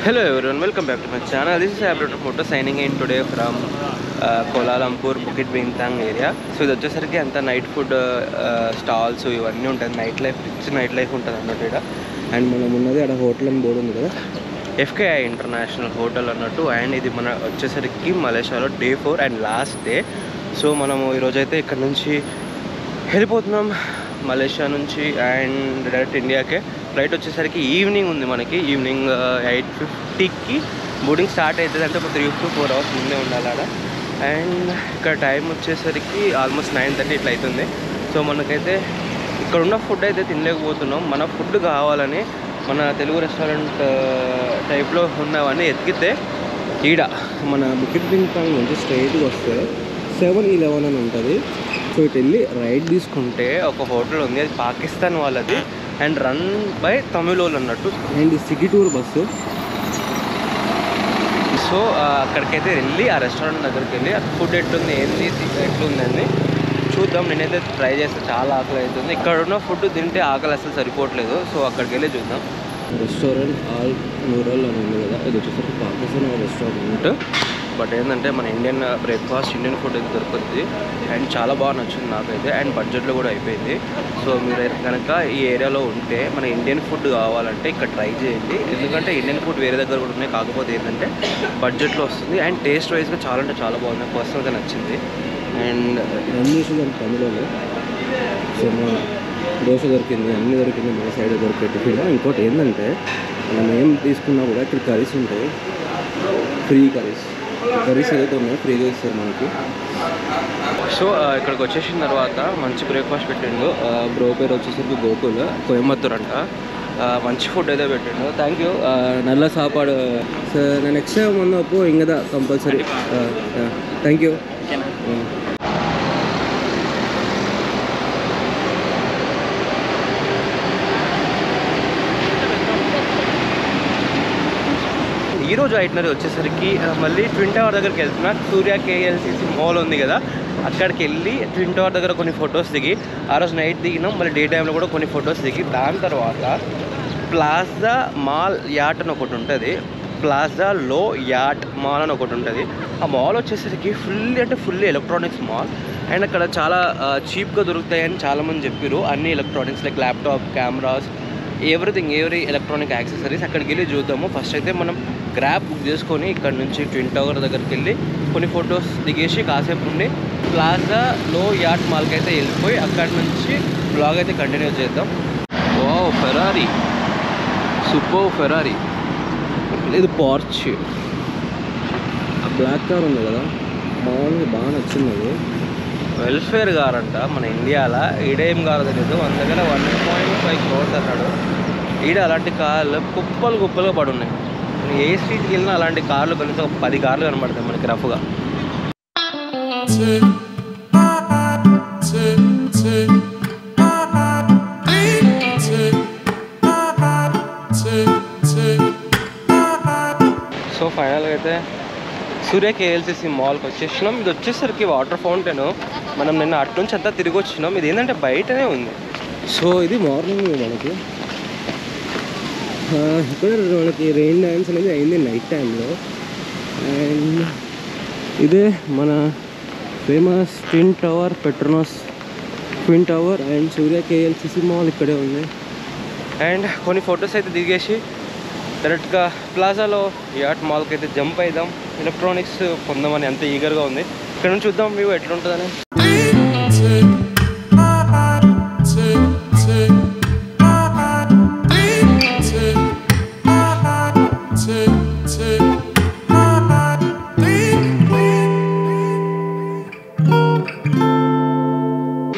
Hello everyone, welcome back to my channel. This is Abdul Moto signing in today from Kuala Lumpur, Bukit Bintang area. So ఇది వచ్చేసరికి అంతా night food stalls ఇవన్నీ ఉంటుంది. Night life ఉంటుంది అన్నట్టు ఇక్కడ. And మనం ఉన్నది అక్కడ హోటల్ అని బోర్డు ఉంది కదా, FKI ఇంటర్నేషనల్ హోటల్ అన్నట్టు. అండ్ ఇది మన వచ్చేసరికి మలేషియాలో day 4 and last day. So మనము ఈరోజైతే ఇక్కడ నుంచి వెళ్ళిపోతున్నాం మలేషియా నుంచి అండ్ డైరెక్ట్ ఇండియాకే. ఫ్లైట్ వచ్చేసరికి ఈవినింగ్ ఉంది, మనకి ఈవినింగ్ 8:50కి బోర్డింగ్ స్టార్ట్ అవుతుంది. అంటే ఒక 3 to 4 hours ముందే ఉండాలి ఆడ. అండ్ ఇక్కడ టైం వచ్చేసరికి ఆల్మోస్ట్ 9:30 ఇట్లా అవుతుంది. సో మనకైతే ఇక్కడ ఉన్న ఫుడ్ అయితే తినలేకపోతున్నాం. మన ఫుడ్ కావాలని మన తెలుగు రెస్టారెంట్ టైప్లో ఉన్నవన్నీ ఎతికితే ఈడ మన బుకిట్ బింగ్టాంగ్ నుంచి స్ట్రైట్గా వస్తే 7-11 అని ఉంటుంది. సో ఇటు వెళ్ళి రైడ్ తీసుకుంటే ఒక హోటల్ ఉంది, అది పాకిస్తాన్ వాళ్ళది అండ్ రన్ బై తమిళోళ్ళు అన్నట్టు. And city tour bus. So అక్కడికైతే వెళ్ళి ఆ రెస్టారెంట్ దగ్గరికి వెళ్ళి ఫుడ్ ఎట్లుంది ఎట్లుందని చూద్దాం. నేనైతే ట్రై చేస్తే చాలా ఆకలి అవుతుంది. ఇక్కడ ఉన్న ఫుడ్ తింటే ఆకలి అసలు సరిపోవట్లేదు. సో అక్కడికి వెళ్ళి చూద్దాం. రెస్టారెంట్ ఆల్ నూరల్ అని ఉంది కదా, ఇది వచ్చేసరికి పాకిస్తాన్ రెస్టారెంట్. బట్ ఏంటంటే మన ఇండియన్ బ్రేక్ఫాస్ట్, ఇండియన్ ఫుడ్ అయితే దొరుకుతుంది అండ్ చాలా బాగా నచ్చింది నాకైతే. అండ్ బడ్జెట్లో కూడా అయిపోయింది. సో మీరు కనుక ఈ ఏరియాలో ఉంటే మన ఇండియన్ ఫుడ్ కావాలంటే ఇక్కడ ట్రై చేయండి. ఎందుకంటే ఇండియన్ ఫుడ్ వేరే దగ్గర కూడా ఉన్నాయి, కాకపోతే ఏంటంటే బడ్జెట్లో వస్తుంది అండ్ టేస్ట్ వైజ్గా చాలా అంటే చాలా బాగుంది, పర్సనల్గా నచ్చింది. అండ్ అన్ని దాని తమిళలో. సో మా దోశ దొరికింది, అన్నీ దొరికింది, మన సైడ్ దొరికేది. ఇంకోటి ఏంటంటే మనం ఏం తీసుకున్నా కూడా ఇక్కడ కర్రీస్ ఉంటాయి, ఫ్రీ కర్రీస్ ఏదైతే ఉన్నాయో ఫ్రీగా ఇస్తారు మనకి. సో ఇక్కడికి వచ్చేసిన తర్వాత మంచి బ్రేక్ఫాస్ట్ పెట్టిండు. బ్రో పేరు వచ్చేసరికి గోకుల్, కోయంబత్తూర్ అంట. మంచి ఫుడ్ అయితే పెట్టిండు. Thank you. నల్ల సాపాడు సార్. నేను నెక్స్ట్ టైం ఉన్నప్పు ఇంకదా కంపల్సరీ. Thank you. ఈరోజు ఐటనరీ వచ్చేసరికి మళ్ళీ ట్విన్ టవర్ దగ్గరికి వెళ్తున్నా. సూర్య KLCC మాల్ ఉంది కదా, అక్కడికి వెళ్ళి ట్విన్ టవర్ దగ్గర కొన్ని ఫొటోస్ దిగి, ఆ రోజు నైట్ దిగినాం, మళ్ళీ డే టైంలో కూడా కొన్ని ఫొటోస్ దిగి, దాని తర్వాత ప్లాజా మాల్ యాట్ అని ఒకటి ఉంటుంది, ప్లాజా లో యాట్ మాల్ అని ఒకటి ఉంటుంది. ఆ మాల్ వచ్చేసరికి ఫుల్లీ ఎలక్ట్రానిక్స్ మాల్. అండ్ అక్కడ చాలా చీప్గా దొరుకుతాయని చాలామంది చెప్పారు. అన్ని electronics like laptop, cameras, every electronic accessories. అక్కడికి వెళ్ళి చూద్దాము. ఫస్ట్ అయితే మనం గ్రాబ్ బుక్ చేసుకొని ఇక్కడ నుంచి ట్విన్ టవర్ దగ్గరికి వెళ్ళి కొన్ని ఫొటోస్ దిగేసి కాసేపు ఉండి ప్లాజా లో యాట్ మాల్కి అయితే వెళ్ళిపోయి అక్కడి నుంచి బ్లాగ్ అయితే కంటిన్యూ చేద్దాం. Wow, Ferrari, super Ferrari. ఇది పోర్చ్, ఆ బ్లాక్ కార్ ఉంది కదా, మామూలుగా బాగా నచ్చింది. అది వెల్ఫేర్ కార్ అంట మన ఇండియాలో. ఈడేం కారు తెలియదు, మన దగ్గర 1.5 crores అన్నాడు. ఈడ అలాంటి కార్లు కుప్పలుగా పడి ఉన్నాయి. ఏ స్ట్రీట్కి వెళ్ళినా అలాంటి కార్లు కనీసం 10 కార్లు కనబడతాయి మనకి రఫ్గా. సో ఫైనల్గా అయితే సూర్య KLCC మాల్కి వచ్చేసినాం. ఇది వచ్చేసరికి వాటర్ ఫౌంటైన్. మనం నిన్న అటు నుంచి అంతా తిరిగి వచ్చినాం. ఇది ఏంటంటే బయటనే ఉంది. సో ఇది మార్నింగ్ మనకి. ఇక్కడ మనకి రెయిన్ డ్యాన్స్ అనేది అయింది నైట్ టైంలో. అండ్ ఇదే మన famous twin tower, Petronas twin tower and Surya KLCC mall ఇక్కడే ఉంది. అండ్ కొన్ని ఫొటోస్ అయితే దిగేసి డైరెక్ట్గా ప్లాజాలో యాట్ మాల్కి అయితే జంప్ అయిదాం. ఎలక్ట్రానిక్స్ పొందామని అంత ఈగర్గా ఉంది. ఇక్కడ నుంచి చూద్దాం వ్యూ ఎట్లుంటుందని.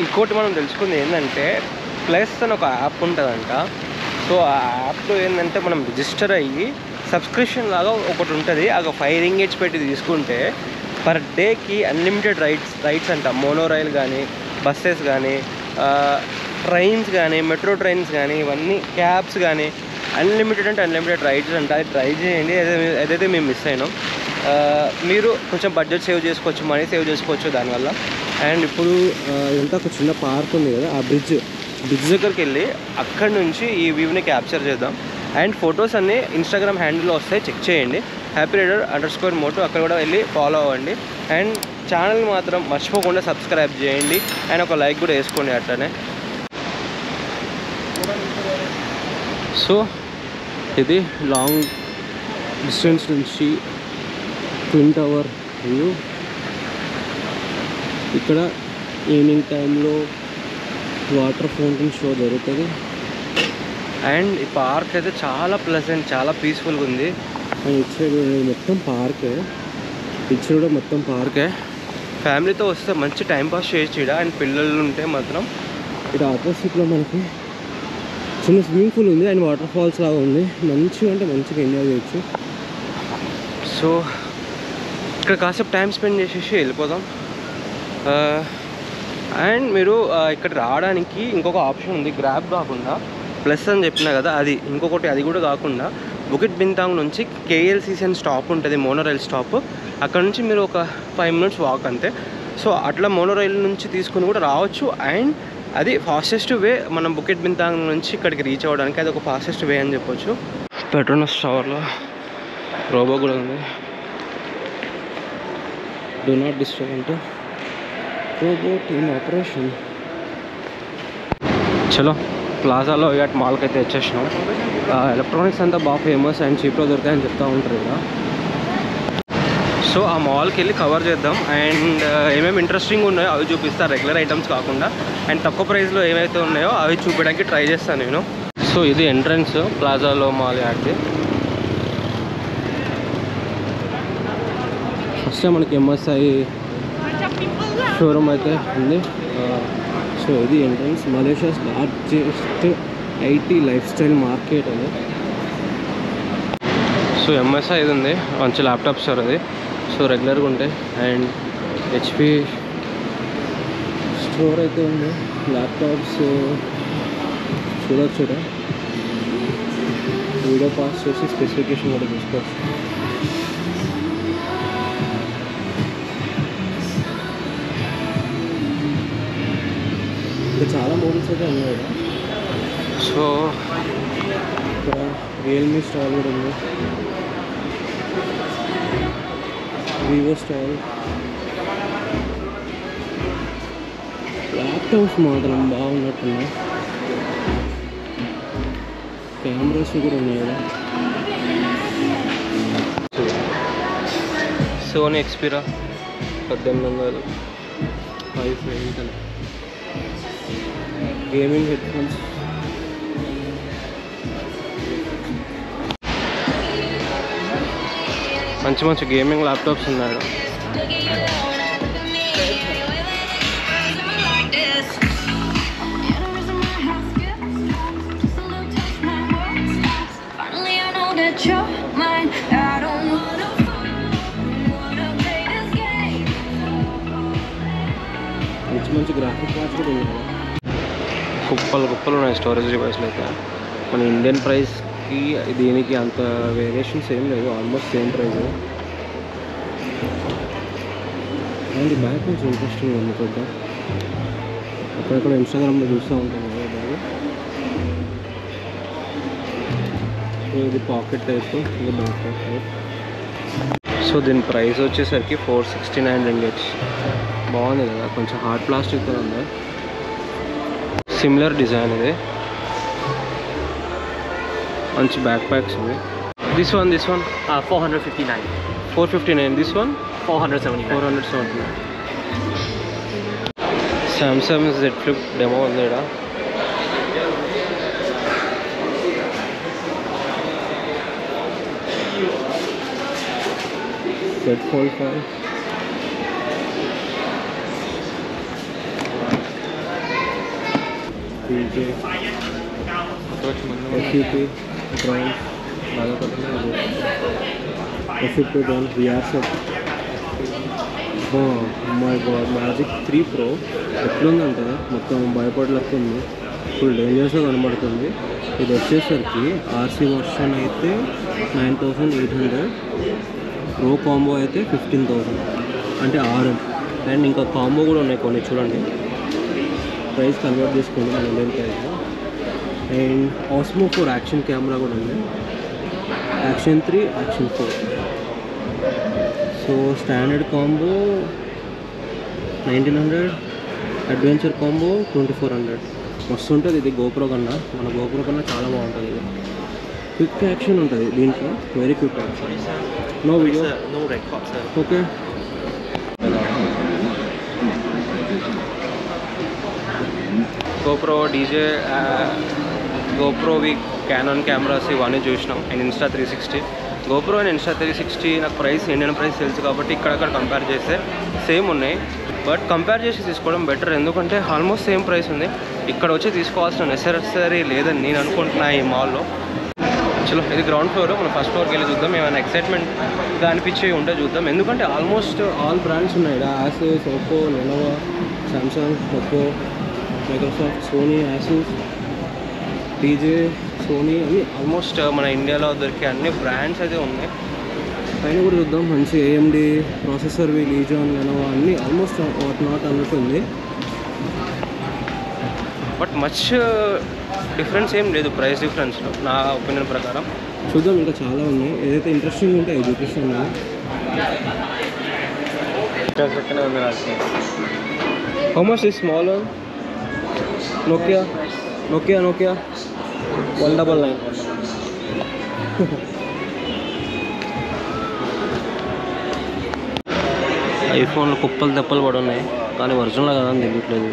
ఇంకోటి మనం తెలుసుకుంది ఏంటంటే ప్లస్ అని ఒక యాప్ ఉంటుందంట. సో ఆ యాప్లో ఏంటంటే మనం రిజిస్టర్ అయ్యి సబ్స్క్రిప్షన్ లాగా ఒకటి ఉంటుంది. ఆ 5 ringgits పెట్టి తీసుకుంటే పర్ డేకి అన్లిమిటెడ్ రైడ్స్ అంట. మోనో రైల్ కానీ, బస్సెస్ కానీ, ట్రైన్స్ కానీ, మెట్రో ట్రైన్స్ కానీ, ఇవన్నీ క్యాబ్స్ కానీ అన్లిమిటెడ్ అంటే అన్లిమిటెడ్ రైడ్స్ అంట. అది ట్రై చేయండి. ఏదైతే మేము మిస్ అయినాం. మీరు కొంచెం బడ్జెట్ సేవ్ చేసుకోవచ్చు, మనీ సేవ్ చేసుకోవచ్చు దానివల్ల. అండ్ ఇప్పుడు ఇదంతా ఒక చిన్న పార్క్ ఉంది కదా, ఆ బ్రిడ్జ్ దగ్గరికి వెళ్ళి అక్కడి నుంచి ఈ వ్యూని క్యాప్చర్ చేద్దాం. అండ్ ఫొటోస్ అన్నీ ఇన్స్టాగ్రామ్ హ్యాండిల్లో వస్తాయి, చెక్ చేయండి. happyrider_moto అక్కడ కూడా వెళ్ళి ఫాలో అవ్వండి. అండ్ ఛానల్ మాత్రం మర్చిపోకుండా సబ్స్క్రైబ్ చేయండి అండ్ ఒక లైక్ కూడా వేసుకోండి అట్లనే. సో ఇది లాంగ్ డిస్టెన్స్ నుంచి ట్విన్ టవర్ వ్యూ. ఇక్కడ ఈవినింగ్ టైంలో వాటర్ ఫౌంటైన్ షో జరుగుతుంది. అండ్ ఈ పార్క్ అయితే చాలా ప్లెజెంట్, చాలా పీస్ఫుల్గా ఉంది. అండ్ ఇటు సైడ్ మొత్తం పార్కే, ఇటు సైడ్ కూడా మొత్తం పార్కే. ఫ్యామిలీతో వస్తే మంచి టైంపాస్ చేయొచ్చు ఇక్కడ. అండ్ పిల్లలు ఉంటే మాత్రం ఇక్కడ ఆపోజిట్లో మనకి చిన్న స్విమ్మింగ్ పూల్ ఉంది అండ్ వాటర్ ఫాల్స్ లాగా ఉంది. మంచిగా అంటే మంచిగా ఎంజాయ్ చేయొచ్చు. సో ఇక్కడ కాసేపు టైం స్పెండ్ చేసేసి వెళ్ళిపోదాం. అండ్ మీరు ఇక్కడ రావడానికి ఇంకొక ఆప్షన్ ఉంది, గ్రాబ్ కాకుండా ప్లస్ అని చెప్పినా కదా, అది ఇంకొకటి. అది కూడా కాకుండా బుకిట్ బింతాంగ్ నుంచి KLCC అని స్టాప్ ఉంటుంది, మోనోరైల్ స్టాప్. అక్కడ నుంచి మీరు ఒక 5 minutes వాక్ అంతే. సో అట్లా మోనోరైల్ నుంచి తీసుకుని కూడా రావచ్చు. అండ్ అది ఫాస్టెస్ట్ వే మనం బుకిట్ బింతాంగ్ నుంచి ఇక్కడికి రీచ్ అవ్వడానికి. అది ఒక ఫాస్టెస్ట్ వే అని చెప్పొచ్చు. పెట్రోనస్ టవర్లో రోబో కూడా ఉంది. డూ నాట్ డిస్టర్బ్ అంటే రోబోట్ ఇన్ ఆపరేషన్. చలో ప్లాజాలో ఇట్ మాల్కి అయితే వచ్చేసినాం. ఎలక్ట్రానిక్స్ అంతా బాగా ఫేమస్ అండ్ చీప్లో దొరుకుతాయని చెప్తూ ఉంటారు కదా. సో ఆ మాల్కి వెళ్ళి కవర్ చేద్దాం. అండ్ ఏమేమి ఇంట్రెస్టింగ్ ఉన్నాయో అవి చూపిస్తాను, రెగ్యులర్ ఐటమ్స్ కాకుండా. అండ్ తక్కువ ప్రైస్లో ఏవైతే ఉన్నాయో అవి చూపించడానికి ట్రై చేస్తాను నేను. సో ఇది ఎంట్రన్స్ ప్లాజాలో మాల్ యాడ్ది. ఫస్ట్ మనకి MSI షోరూమ్ అయితే ఉంది. సో ఇది entrance. Malaysia's largest IT lifestyle market అది. సో MSI ఇది ఉంది, మంచి ల్యాప్టాప్ స్టోర్ అది. సో రెగ్యులర్గా ఉంటాయి. అండ్ HP స్టోర్ అయితే ఉంది, ల్యాప్టాప్స్ చూడొచ్చు. వీడియో పాస్ చేసి స్పెసిఫికేషన్ కూడా చూసుకోవచ్చు. ఇంకా చాలా మోడల్స్ అయితే ఉన్నాయి. సో ఇక్కడ రియల్మీ స్టాల్ కూడా ఉంది, వివో స్టాల్. ల్యాప్టాప్స్ మాత్రం బాగున్నట్టున్నాయి. కెమెరాస్ కూడా ఉన్నాయి కదా. Sony Xperia 1800 5 gaming headphones. మంచి మంచి గేమింగ్ ల్యాప్టాప్స్ ఉన్నాయి. మంచి మంచి గ్రాఫిక్ కార్డ్స్ కూడా ఉన్నాయి. కుప్పలు ఉన్నాయి స్టోరేజ్ డివైస్లు అయితే. మన ఇండియన్ ప్రైస్కి దీనికి అంత వేరియేషన్స్ ఏం లేదు, almost same price. And bag కొంచెం ఇంట్రెస్టింగ్ ఉంది చూద్దాం. అక్కడక్కడ ఇన్స్టాగ్రామ్లో చూస్తూ ఉంటాం కదా బ్యాగ్. ఇది పాకెట్ టైప్, ఇది బ్యాక్ టైప్. సో దీని ప్రైస్ వచ్చేసరికి 469 ringgits. బాగుంది కదా, కొంచెం హార్డ్ ప్లాస్టిక్తో ఉంది. సిమిలర్ డిజైన్ ఇది. మంచి బ్యాక్ ప్యాక్స్ ఇవి. This one 459. 459. This one 479. Samsung Z Flip demo ఉంది ఇక్కడ. Z Fold 5. PJ FUP Brown బాగా పడుతుంది. FUP Brown VR set. My God, magic 3 Pro ఎట్లుందంటే మొత్తం భయపడలేక ఉంది. ఫుల్ డేంజర్స్గా కనబడుతుంది. ఇది వచ్చేసరికి RC వర్షన్ అయితే 9800, ప్రో కాంబో అయితే 15000, అంటే 6. అండ్ ఇంకా కాంబో కూడా ఉన్నాయి కొన్ని, చూడండి ప్రైస్ కన్వర్ట్ చేసుకోండి మన Indian price. And Osmo 4 action camera కూడా ఉంది. Action 3, action 4. So standard combo 1900, adventure combo 2400. మస్తు ఉంటుంది ఇది గోప్రో కన్నా. మన గోప్రో కన్నా చాలా బాగుంటుంది ఇది. క్విక్ యాక్షన్ ఉంటుంది దీంట్లో, very quick action. No video, No record, sir. Okay. GoPro DJ, గోప్రోవి క్యానాన్ కెమెరాస్ ఇవన్నీ చూసినాం. And Insta 360. GoPro and Insta 360 నాకు ప్రైస్, ఇండియన్ ప్రైస్ తెలుసు కాబట్టి ఇక్కడక్కడ కంపేర్ చేస్తే సేమ్ ఉన్నాయి. బట్ కంపేర్ చేసి తీసుకోవడం బెటర్, ఎందుకంటే ఆల్మోస్ట్ సేమ్ ప్రైస్ ఉంది. ఇక్కడ వచ్చి తీసుకోవాల్సిన నెసెసరీ లేదని నేను అనుకుంటున్నా ఈ మాల్లో. చలో, ఇది గ్రౌండ్ ఫ్లోర్. మనం ఫస్ట్ ఫ్లోర్కి వెళ్ళి చూద్దాం. ఏమైనా ఎక్సైట్మెంట్గా అనిపించేవి ఉంటే చూద్దాం. ఎందుకంటే ఆల్మోస్ట్ ఆల్ బ్రాండ్స్ ఉన్నాయి. Asus, Oppo, Lenovo, Samsung, Oppo, Microsoft, Sony, Asus, DJ, Sony అన్నీ ఆల్మోస్ట్ మన ఇండియాలో దొరికే అన్ని బ్రాండ్స్ అయితే ఉన్నాయి. పైన కూడా చూద్దాం. మంచి AMD ప్రాసెసర్వి, లీజాన్, లెనోవో అన్నీ ఆల్మోస్ట్ వాట్ నాట్ అన్నట్టు ఉంది. బట్ మచ్ డిఫరెన్స్ ఏం లేదు ప్రైస్ డిఫరెన్స్లో నా ఒపీనియన్ ప్రకారం. చూద్దాం, ఇంకా చాలా ఉన్నాయి. ఏదైతే ఇంట్రెస్టింగ్ ఉంటే అది చూపిస్తాను. How much is small one? Nokia 199. ఐఫోన్లు కుప్పలు తెప్పలు పడి ఉన్నాయి, కానీ ఒరిజినల్ కదా అని తెలియట్లేదు.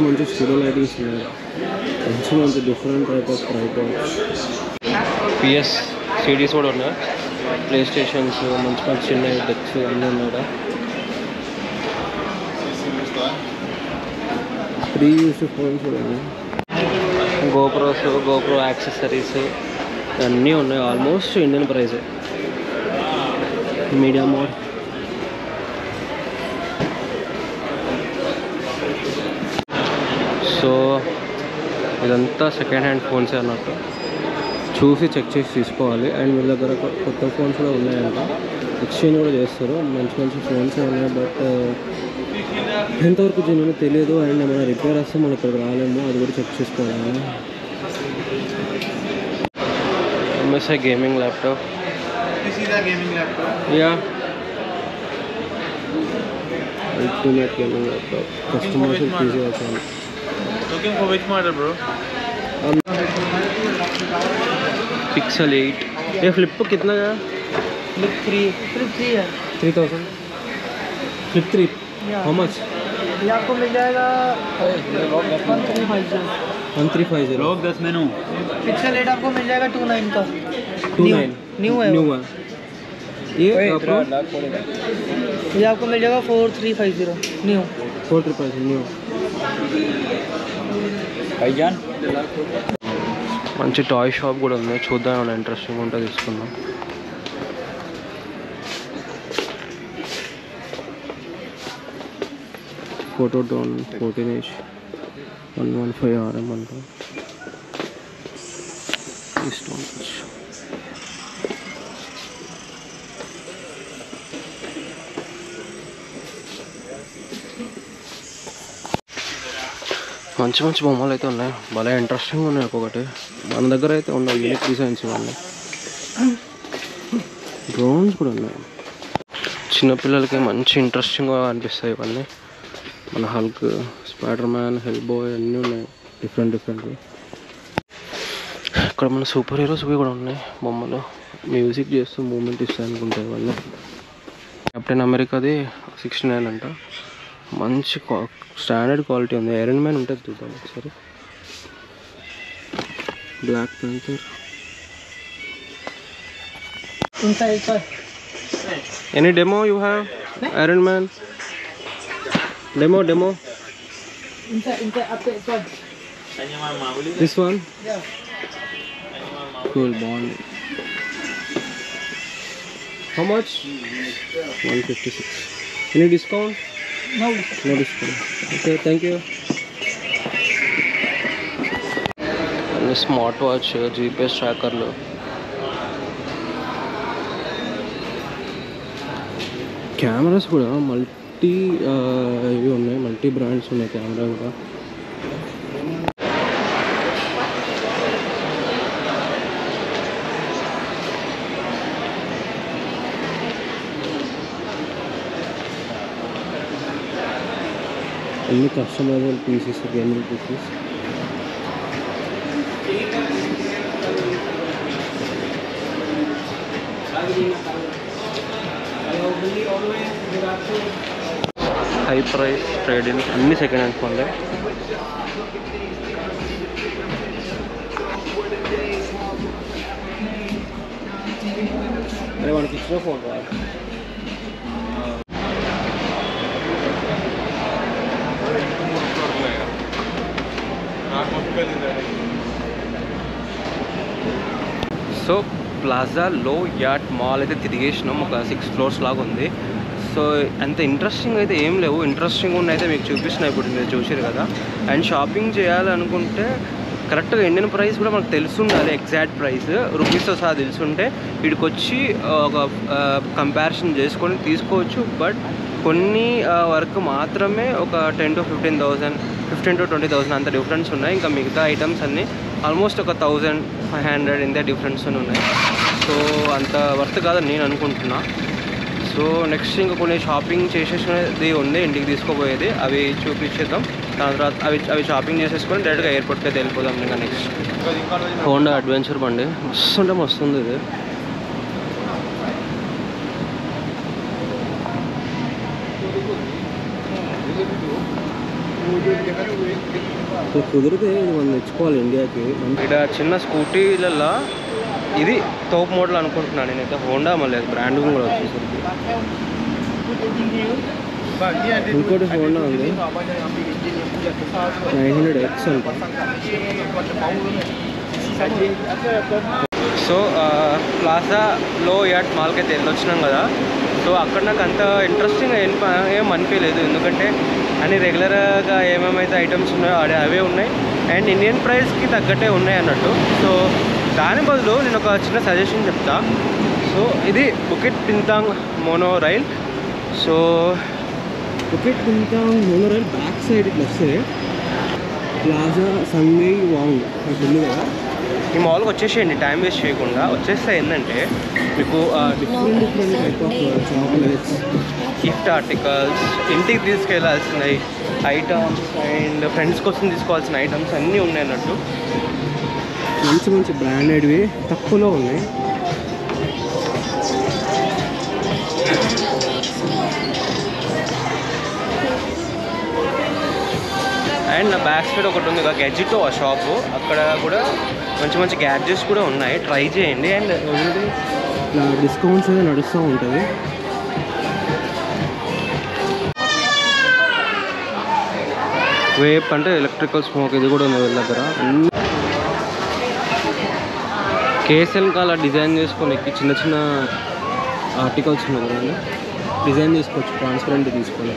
మంచి స్టూడియో లైటింగ్స్ ఉన్నాయి. మంచి different type of tripods, PS CDs కూడా ఉన్నాయి. ప్లే స్టేషన్స్, మంచి చిన్న డెక్స్ అన్నీ ఉన్నాయి. రీయూస్డ్ ఫోన్స్ కూడా ఉన్నాయి. గోప్రో యాక్సెసరీస్ అన్నీ ఉన్నాయి. ఆల్మోస్ట్ ఇండియన్ ప్రైజే. మీడియా మోడ్, సో ఇదంతా సెకండ్ హ్యాండ్ ఫోన్సే అన్నట్టు. చూసి చెక్ చేసి తీసుకోవాలి. అండ్ వీళ్ళ దగ్గర కొత్త ఫోన్స్ కూడా ఉన్నాయంట, ఎక్స్చేంజ్ కూడా చేస్తారు. మంచి ఫోన్సే ఉన్నాయి. బట్ ఎంతవరకు జెన్యూన్ తెలియదు. అండ్ ఏమైనా రిపేర్ వస్తే మనం ఇక్కడికి రాలేము, అది కూడా చెక్ చేసుకోవాలి. MSI gaming laptop. Yeah, ultimate gaming laptop. Customers easy అవుతుంది. Looking for which model, bro? Pixel 8. ये फ्लिप को कितना का? फ्लिप 3 है 3000. Flip 3 how much? ये आपको मिल जाएगा 1350. 1350. Rock 10 मेनू. पिक्सल 8 आपको मिल जाएगा 29 का. 29 न्यू है न्यू वो। है ये प्रो ये आपको मिल जाएगा 4350 न्यू. 4350 न्यू. भाईजान మంచి టాయ్ షాప్ కూడా ఉంది. చూద్దాం, ఏమైనా ఇంట్రెస్టింగ్ ఉంటే తీసుకుందాం. ఫోటోటోన్ 14H 115 RM అంట. మంచి బొమ్మలు అయితే ఉన్నాయి. భలే ఇంట్రెస్టింగ్ ఉన్నాయి. ఒక్కొక్కటి మన దగ్గర అయితే ఉన్నాయి యూనిక్ డిజైన్స్. ఇవన్నీ డ్రోన్స్ కూడా ఉన్నాయి. చిన్నపిల్లలకి మంచి ఇంట్రెస్టింగ్గా అనిపిస్తాయి ఇవన్నీ. మన హల్క్, స్పైడర్ మ్యాన్, హెల్ బాయ్ అన్నీ ఉన్నాయి డిఫరెంట్. ఇక్కడ మన సూపర్ హీరోస్వి కూడా ఉన్నాయి బొమ్మలు. మ్యూజిక్ చేస్తూ మూమెంట్ ఇస్తాయి అనుకుంటాయి ఇవన్నీ. కెప్టెన్ అమెరికాది 69 అంట. మంచి స్టాండర్డ్ క్వాలిటీ ఉంది. ఐరన్ మ్యాన్ ఉంటుంది, చూద్దాం ఒకసారి. Black Panther. Any demo you have? Iron Man demo. This one cool బాగుంది. How much? 156. Any discount? No discount. Okay, thank you. అన్ని స్మార్ట్ వాచ్, GPS ట్రాకర్లు. కెమెరాస్ కూడా ఇవి ఉన్నాయి, మల్టీ బ్రాండ్స్ ఉన్నాయి కెమెరా కూడా. అన్ని customisable pieces, gaming pieces. High price trading, అన్ని సెకండ్ హ్యాండ్ ఫోన్లే. అరే మనకి ఇచ్చిన ఫోన్ రా. సో ప్లాజాలో యాట్ మాల్ అయితే తిరిగేసినాం, ఒక 6 floors లాగా ఉంది. సో అంత ఇంట్రెస్టింగ్ అయితే ఏం లేవు, ఇంట్రెస్టింగ్ ఉన్న అయితే మీకు చూపిస్తున్నాయి ఇప్పుడు మీరు చూసారు కదా. అండ్ షాపింగ్ చేయాలనుకుంటే కరెక్ట్గా ఇండియన్ ప్రైస్ కూడా మనకు తెలుసుండాలి, ఎగ్జాక్ట్ ప్రైస్ రూపీస్తో సహా తెలుసుంటే వీడికి వచ్చి ఒక కంపారిజన్ చేసుకొని తీసుకోవచ్చు. బట్ కొన్ని వరకు మాత్రమే ఒక 10 to 15,000, 15 to 20,000 అంత డిఫరెన్స్ ఉన్నాయి. ఇంకా మిగతా ఐటమ్స్ అన్నీ ఆల్మోస్ట్ ఒక 1,500 ఇంత డిఫరెన్స్ ఉన్నాయి. సో అంత వర్త్ కాదని నేను అనుకుంటున్నా. సో నెక్స్ట్ ఇంకా కొన్ని షాపింగ్ చేసేసినది ఉంది ఇంటికి తీసుకోపోయేది, అవి చూపించేద్దాం. దాని తర్వాత అవి షాపింగ్ చేసేసుకొని డైరెక్ట్గా ఎయిర్పోర్ట్కి అయితే వెళ్ళిపోదాం. ఇంకా నెక్స్ట్ హోండా అడ్వెంచర్ బండి మస్తు అంటే మస్తు ఉంది ఇది. సో కుదిరితే ఇది మనం తెచ్చుకోవాలి ఇండియాకి. ఇక్కడ చిన్న స్కూటీలలో ఇది తోపు మోడల్ అనుకుంటున్నాను నేనైతే. హోండా మళ్ళీ బ్రాండ్ కూడా వచ్చేసరికి. ఇంకోటి హోండా ఉంది 900X అంట. సో ప్లాజాలో యాట్ మాల్కి అయితే వెళ్ళొచ్చినాం కదా. సో అక్కడ నాకు అంత ఇంట్రెస్టింగ్ ఏం అనిపించలేదు, ఎందుకంటే అన్ని రెగ్యులర్గా ఏమేమైతే ఐటమ్స్ ఉన్నాయో అవే ఉన్నాయి అండ్ ఇండియన్ ప్రైస్కి తగ్గట్టే ఉన్నాయి అన్నట్టు. సో దాని బదులు నేను ఒక చిన్న సజెషన్ చెప్తా. సో ఇది Bukit Bintang monorail. So Bukit Bintang monorail back side ఇట్లా వస్తే ప్లాజా సన్వే వాంగ్ ఉంది కదా, ఈ మాల్కి వచ్చేసేయండి టైం వేస్ట్ చేయకుండా. వచ్చేస్తే ఏంటంటే మీకు different type of chocolates, gift articles, ఇంటికి తీసుకెళ్లాల్సిన ఐటమ్స్ అండ్ ఫ్రెండ్స్ కోసం తీసుకోవాల్సిన ఐటమ్స్ అన్నీ ఉన్నాయి అన్నట్టు. మంచి మంచి బ్రాండెడ్వి తక్కువలో ఉన్నాయి. అండ్ నా బ్యాక్ సైడ్ ఒకటి ఉంది గెడ్జిటో ఆ షాపు, అక్కడ కూడా మంచి మంచి గ్యాడ్జెట్స్ కూడా ఉన్నాయి, ట్రై చేయండి. అండ్ ఇట్లా డిస్కౌంట్స్ అయితే నడుస్తూ ఉంటుంది. వేప్ అంటే ఎలక్ట్రికల్ స్మోక్, ఇది కూడా ఉంది వీళ్ళ దగ్గర. కేసెల్ కాల డిజైన్ చేసుకొని చిన్న చిన్న ఆర్టికల్స్ ఉన్నాయి కదా, డిజైన్ చేసుకోవచ్చు ట్రాన్స్పరెంట్ తీసుకొని.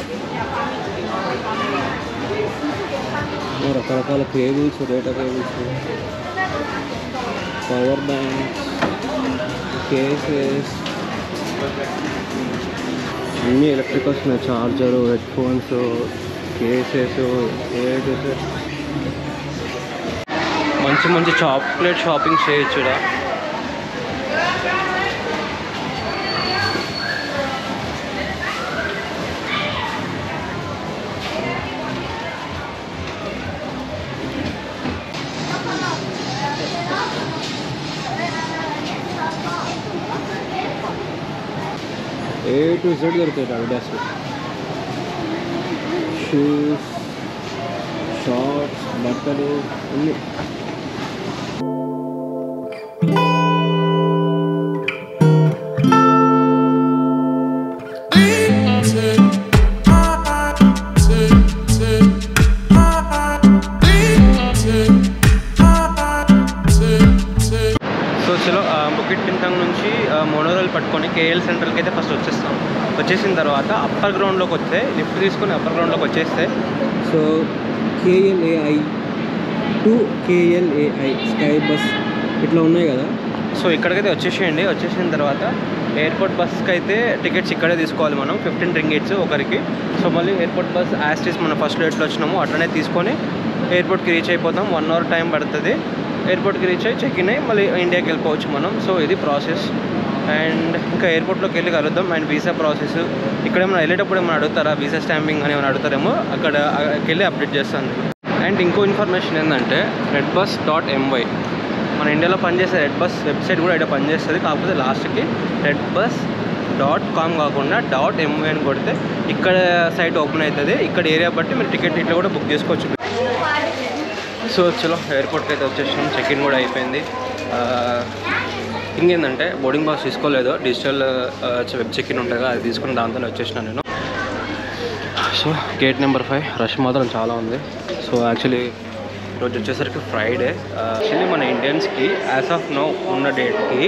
రకరకాల cables, data cables, power banks, cases, అన్నీ ఎలక్ట్రికల్స్ ఉన్నాయి. చార్జరు, హెడ్ ఫోన్స్, కేసెస్, మంచి మంచి చాక్లెట్ షాపింగ్ చేయొచ్చు. A to Z దొరుకుతాయి అడిడాస్. షూస్, షార్ట్స్, బట్టలు అన్నీ. సో చలో బుకెట్ పింతాంగ్ నుంచి మోనోరైల్ పట్టుకొని కేఎల్ సెంట్రల్కి అయితే ఫస్ట్ వచ్చేస్తాం. వచ్చేసిన తర్వాత అప్పర్ గ్రౌండ్లోకి వస్తే లిఫ్ట్ తీసుకొని అప్పర్ గ్రౌండ్లోకి వచ్చేస్తే so KLAI to KLAI sky bus ఇట్లా ఉన్నాయి కదా. సో ఇక్కడికైతే వచ్చేసేయండి. వచ్చేసిన తర్వాత ఎయిర్పోర్ట్ బస్కి అయితే టికెట్స్ ఇక్కడే తీసుకోవాలి మనం 15 ringgits ఒకరికి. సో మళ్ళీ ఎయిర్పోర్ట్ బస్ యాస్టీస్ మనం ఫస్ట్ ఎట్లా వచ్చినామో అట్లనే తీసుకొని ఎయిర్పోర్ట్కి రీచ్ అయిపోతాం. 1 hour టైం పడుతుంది. ఎయిర్పోర్ట్కి రీచ్ అయ్యి చెక్ ఇన్ అయ్యి మళ్ళీ ఇండియాకి వెళ్ళిపోవచ్చు మనం. సో ఇది ప్రాసెస్. అండ్ ఇంకా ఎయిర్పోర్ట్లోకి వెళ్ళి కలుద్దాం. అండ్ వీసా ప్రాసెస్ ఇక్కడ ఏమైనా వెళ్ళేటప్పుడు ఏమైనా అడుగుతారా, వీసా స్టాంపింగ్ అని ఏమైనా అడుగుతారేమో, అక్కడికి వెళ్ళి అప్డేట్ చేస్తాను. అండ్ ఇంకో ఇన్ఫర్మేషన్ ఏంటంటే redbus.my మన ఇండియాలో పనిచేసే రెడ్ బస్ వెబ్సైట్ కూడా ఇక్కడ పనిచేస్తుంది. కాకపోతే లాస్ట్కి redbus.com కాకుండా .my అని కొడితే ఇక్కడ సైట్ ఓపెన్ అవుతుంది. ఇక్కడ ఏరియా బట్టి మీరు టికెట్ ఇట్లా కూడా బుక్ చేసుకోవచ్చు. సో చలో ఎయిర్పోర్ట్కి అయితే వచ్చేసాం. చెక్ ఇన్ కూడా అయిపోయింది. ఇంకేంటంటే బోర్డింగ్ పాస్ తీసుకోలేదు, డిజిటల్ వెబ్ చెక్ ఇన్ ఉంటుంది, అది తీసుకుని దాంతోనే వచ్చేసినాను నేను. సో గేట్ నెంబర్ 5 రష్ మాత్రం చాలా ఉంది. సో యాక్చువల్లీ ఈరోజు వచ్చేసరికి ఫ్రైడే. యాక్చువల్లీ మన ఇండియన్స్కి యాజ్ ఆఫ్ నో ఉన్న డేట్కి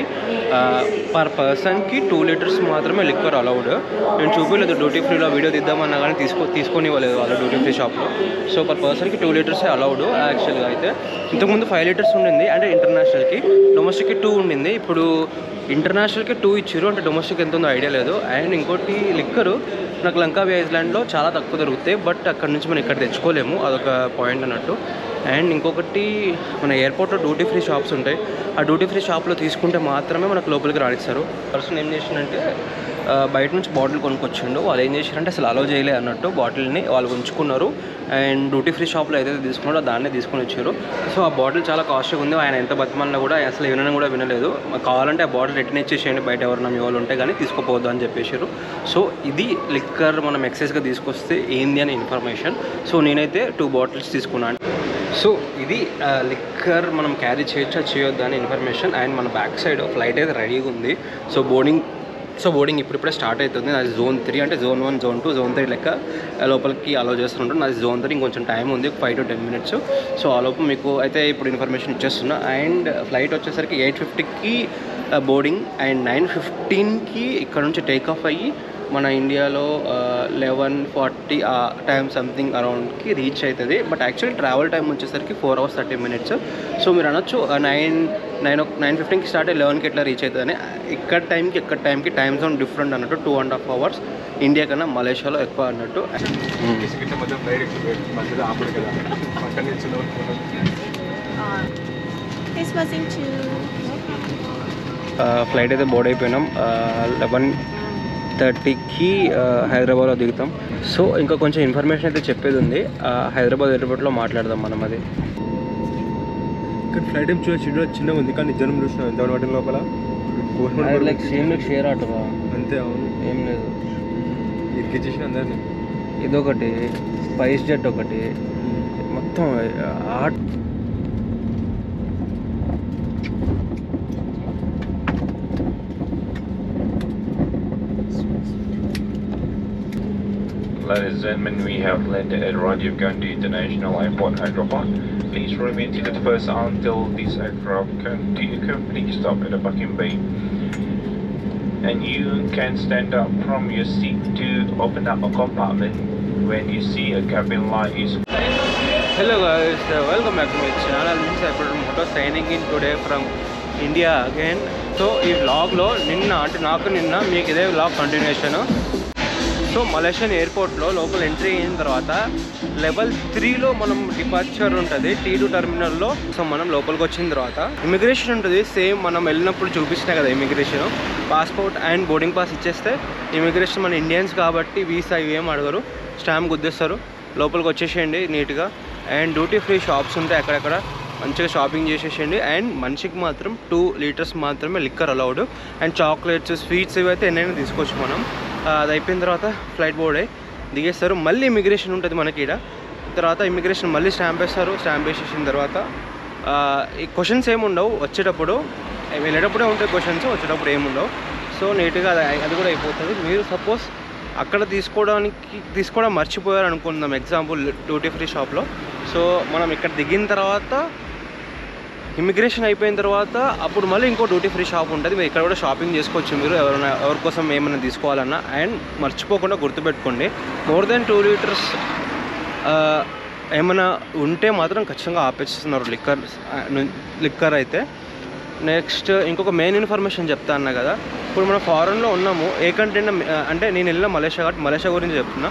పర్ పర్సన్కి 2 liters మాత్రమే లిక్కర్ అలౌడ్. నేను చూపించలేదు డ్యూటీ ఫ్రీలో వీడియో తీద్దామన్నా కానీ తీసుకొని ఇవ్వలేదు వాళ్ళు డ్యూటీ ఫ్రీ షాప్లో. సో పర్ పర్సన్కి 2 liters అలౌడ్. యాక్చువల్గా అయితే ఇంతకుముందు 5 liters ఉండింది, అంటే ఇంటర్నేషనల్కి. డొమెస్టిక్కి 2 ఉండింది. ఇప్పుడు ఇంటర్నేషనల్కి 2 ఇచ్చారు, అంటే డొమెస్టిక్ ఎంత ఉందో ఐడియా లేదు. అండ్ ఇంకోటి లిక్కరు నాకు లంకావి ఐస్లాండ్లో చాలా తక్కువ దొరుకుతాయి, బట్ అక్కడ నుంచి మనం ఇక్కడ తెచ్చుకోలేము, అదొక పాయింట్ అన్నట్టు. అండ్ ఇంకొకటి మన ఎయిర్పోర్ట్లో డ్యూటీ ఫ్రీ షాప్స్ ఉంటాయి, ఆ డ్యూటీ ఫ్రీ షాప్లో తీసుకుంటే మాత్రమే మనకు లోపలికి రానిస్తారు. పర్సన్ ఏం చేసిందంటే బయట నుంచి బాటిల్ కొనుక్కొచ్చిండు. వాళ్ళు ఏం చేశారంటే అసలు అలో చేయలే అన్నట్టు, బాటిల్ని వాళ్ళు ఉంచుకున్నారు. అండ్ డ్యూటీ ఫ్రీ షాప్లో ఏదైతే తీసుకున్నారో దాన్నే తీసుకొని వచ్చారు. సో ఆ బాటిల్ చాలా కాస్ట్గా ఉంది. ఆయన ఎంత బతిమన్నా కూడా అసలు వినని కూడా వినలేదు. కావాలంటే ఆ బాటిల్ రిటర్న్ ఇచ్చేసేయండి, బయట ఎవరైనా మీ వాళ్ళు ఉంటే కానీ తీసుకోపోవద్దు అని చెప్పేసారు. సో ఇది లిక్కర్ మనం ఎక్సెస్గా తీసుకొస్తే ఏంది అని ఇన్ఫర్మేషన్. సో నేనైతే 2 bottles తీసుకున్నాను. సో ఇది లిక్కర్ మనం క్యారీ చేయొచ్చా చేయొద్దా అని ఇన్ఫర్మేషన్. అండ్ మన బ్యాక్ సైడ్ ఫ్లైట్ అయితే రెడీగా ఉంది. సో బోర్డింగ్ ఇప్పుడిప్పుడే స్టార్ట్ అవుతుంది. నాది Zone 3, అంటే Zone 1, Zone 2, Zone 3 లెక్క లోపలికి అలో చేస్తుంటారు. నాది Zone 3, ఇంకొంచెం టైం ఉంది, 5 to 10 minutes. సో ఆ లోపు మీకు అయితే ఇప్పుడు ఇన్ఫర్మేషన్ ఇచ్చేస్తున్నా. అండ్ ఫ్లైట్ వచ్చేసరికి 8:50కి బోర్డింగ్ అండ్ 9:15కి ఇక్కడ నుంచి టేక్ ఆఫ్ అయ్యి మన ఇండియాలో 11:40 ఆ టైం సంథింగ్ అరౌండ్కి రీచ్ అవుతుంది. బట్ యాక్చువల్లీ ట్రావెల్ టైం వచ్చేసరికి 4 hours 30 minutes. సో మీరు అనొచ్చు 9:15కి స్టార్ట్ అయ్యి 11కి ఎట్లా రీచ్ అవుతుంది అని. ఇక్కడ టైంకి టైమ్ జోన్ డిఫరెంట్ అన్నట్టు, 2.5 hours ఇండియా కన్నా మలేషియాలో ఎక్కువ అన్నట్టు. ఫ్లైట్ అయితే బోర్డ్ అయిపోయినాం. 11:30కి హైదరాబాద్లో దిగుతాం. సో ఇంకా కొంచెం ఇన్ఫర్మేషన్ అయితే చెప్పేది ఉంది. హైదరాబాద్ ఎయిర్పోర్ట్లో మాట్లాడదాం మనం. అది ఇక్కడ ఫ్లైట్ ఏం చిన్నగా ఉంది, కానీ జనం చూసినా ఎంత వాటి లోపల లైక్ సేమ్ లైక్ షేర్ ఆటరా అంతే. అవును, ఏం లేదు, ఇరికిచ్చేసిన అందరినీ. ఇదొకటి స్పైస్ జెట్ ఒకటి మొత్తం art. Ladies and gentlemen, we have landed at Rajiv Gandhi International Airport, Hyderabad. Please remain seated first until this aircraft company stop at the parking bay. And you can stand up from your seat to open up a compartment when you see a cabin light is. Hello guys, welcome back to my channel. This is Moto signing in today from India again. So ఈ వ్లాగ్లో నిన్న మీకు ఇదే vlog continuation. So Malaysian ఎయిర్పోర్ట్లో లోపల entry అయిన తర్వాత level 3లో మనం డిపార్చర్ ఉంటుంది T2 టర్మినల్లో. సో మనం లోపలికి వచ్చిన తర్వాత ఇమిగ్రేషన్ ఉంటుంది. సేమ్ మనం వెళ్ళినప్పుడు చూపించినా కదా immigration, passport and boarding pass ఇచ్చేస్తే ఇమిగ్రేషన్ మన ఇండియన్స్ కాబట్టి వీసా ఇవేం అడగరు, స్టాంప్ గుద్దేస్తారు, లోపలికి వచ్చేసేయండి నీట్గా. అండ్ డ్యూటీ ఫ్రీ షాప్స్ ఉంటాయి అక్కడక్కడ, మంచిగా షాపింగ్ చేసేసేయండి. అండ్ మనిషికి మాత్రం 2 liters మాత్రమే liquor allowed. And chocolates, sweets ఇవైతే ఎన్నైనా తీసుకోవచ్చు మనం. అది అయిపోయిన తర్వాత ఫ్లైట్ బోర్డ్ అయ్యి దిగేస్తారు. మళ్ళీ ఇమిగ్రేషన్ ఉంటుంది మనకి ఇక్కడ. తర్వాత ఇమిగ్రేషన్ మళ్ళీ స్టాంప్ వేస్తారు. స్టాంప్ వేసేసిన తర్వాత ఈ క్వశ్చన్స్ ఏముండవు వచ్చేటప్పుడు, వెళ్ళేటప్పుడే ఉంటాయి క్వశ్చన్స్, వచ్చేటప్పుడు ఏముండవు. సో నీట్గా అది కూడా అయిపోతుంది. మీరు సపోజ్ అక్కడ తీసుకోవడం మర్చిపోయారు అనుకుందాం, ఎగ్జాంపుల్ డ్యూటీ ఫ్రీ షాప్లో. సో మనం ఇక్కడ దిగిన తర్వాత ఇమిగ్రేషన్ అయిపోయిన తర్వాత అప్పుడు మళ్ళీ ఇంకో డ్యూటీ ఫ్రీ షాప్ ఉంటుంది. మీరు ఇక్కడ కూడా షాపింగ్ చేసుకోవచ్చు మీరు ఎవరి కోసం ఏమైనా తీసుకోవాలన్నా. అండ్ మర్చిపోకుండా గుర్తుపెట్టుకోండి, మోర్ దెన్ 2 liters ఏమైనా ఉంటే మాత్రం ఖచ్చితంగా ఆపేస్తున్నారు లిక్కర్ అయితే. నెక్స్ట్ ఇంకొక మెయిన్ ఇన్ఫర్మేషన్ చెప్తా అన్నా కదా, ఇప్పుడు మనం ఫారెన్లో ఉన్నాము. ఏ కంట్రీ అంటే నేను వెళ్ళిన మలేషియా కాబట్టి మలేషియా గురించి చెప్తున్నా.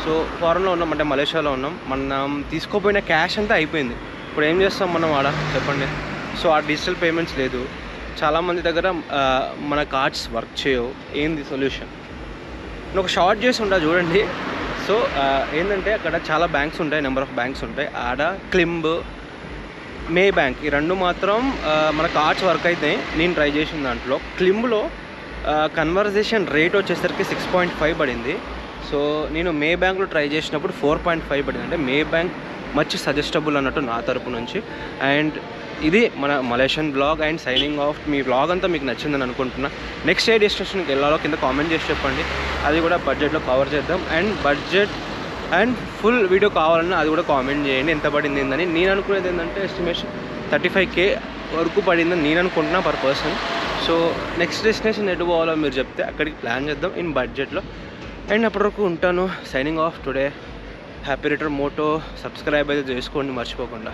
సో ఫారెన్లో ఉన్నాం అంటే మలేషియాలో ఉన్నాం. మనం తీసుకోపోయిన క్యాష్ అంతా అయిపోయింది. ఇప్పుడు ఏం చేస్తాం మనం ఆడ చెప్పండి. సో ఆ డిజిటల్ పేమెంట్స్ లేదు. చాలామంది దగ్గర మన కార్డ్స్ వర్క్ చేయవు. ఏంది సొల్యూషన్? నేను ఒక షార్ట్ చేసి ఉంటా చూడండి. సో ఏంటంటే అక్కడ చాలా బ్యాంక్స్ ఉంటాయి, నెంబర్ ఆఫ్ బ్యాంక్స్ ఉంటాయి. ఆడ క్లింబ్, మే బ్యాంక్ ఈ రెండు మాత్రం మన కార్డ్స్ వర్క్ అయితే నేను ట్రై చేసిన దాంట్లో క్లింబ్లో కన్వర్జేషన్ రేట్ వచ్చేసరికి 6.5 పడింది. సో నేను మే బ్యాంక్లో ట్రై చేసినప్పుడు 4.5 పడింది. అంటే మే బ్యాంక్ మచ్ సజెస్టబుల్ అన్నట్టు నా తరపు నుంచి. అండ్ ఇది మన Malaysian blog and signing off. Me blog అంతా మీకు నచ్చిందని అనుకుంటున్నా. నెక్స్ట్ ఏ డెస్టినేషన్కి వెళ్ళాలో కింద కామెంట్ చేసి చెప్పండి, అది కూడా బడ్జెట్లో కవర్ చేద్దాం. And budget and full video కావాలన్నా అది కూడా కామెంట్ చేయండి ఎంత పడింది ఏందని. నేను అనుకునేది ఏంటంటే ఎస్టిమేషన్ 35K వరకు పడిందని నేను అనుకుంటున్నా per person. So next destination ఎటు పోవాలో మీరు చెప్తే అక్కడికి ప్లాన్ చేద్దాం ఇన్ బడ్జెట్లో. అండ్ అప్పటివరకు ఉంటాను. Signing off today. Happy return మోటో. సబ్స్క్రైబ్ అయితే చేసుకోండి మర్చిపోకుండా.